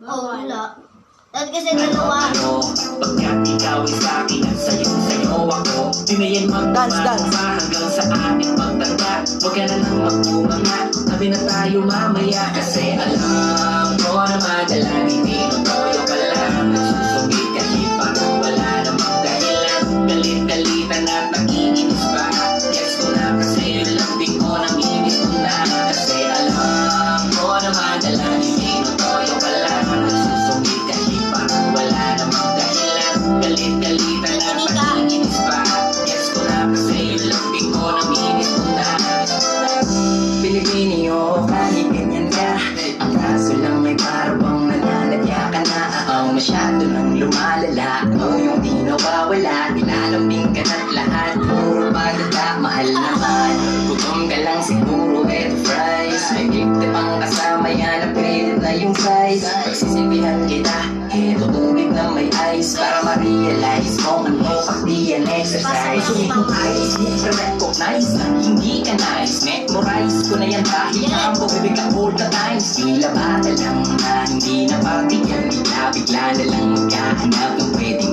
Oh, wala. Dahil kasi dalawa. Pagkat ikaw ay sa'kin at sayo ako. Pinayin magpapapa hanggang sa ating magtanda. Huwag ka na lang magpumanga, tabi na tayo mamaya. Kasi alam ko na madalang tinutoyo ka lang. Nagsusungit kahit parang wala namang dahilan. Galit-galitan at nakikinis pa. Yes ko na kasi yun lang din ko namimiss ko na. Kasi alam ko na madalang tinutoyo ka lang. Nagsusungit kahit parang wala namang dahilan. Galit-galitan at nakikinis pa. Yes ko na kasi yun lang din ko namimiss ko na. Pilipinyo, kahit ganyan ka, ang kaso lang may parabang nananadya ka na. Masyado nang lumalala, o yung di nawawala, nilalambing ka na't lahat. Puro padata, mahal naman. Gutom ka lang siguro, eto fries. May gift pang kasama yan, upgraded na yung size. Pagsisipihan kita, eto tubig na may ice. Para ma-realize kung ano pag di yan exercise. Sumitong ice, recognize na hindi ka nice. Memorize ko na yan kahit na ang bumibig ka all the time. Sila bata lang na hindi na pagbigyan. Bigla na lang magkahanap ng pwede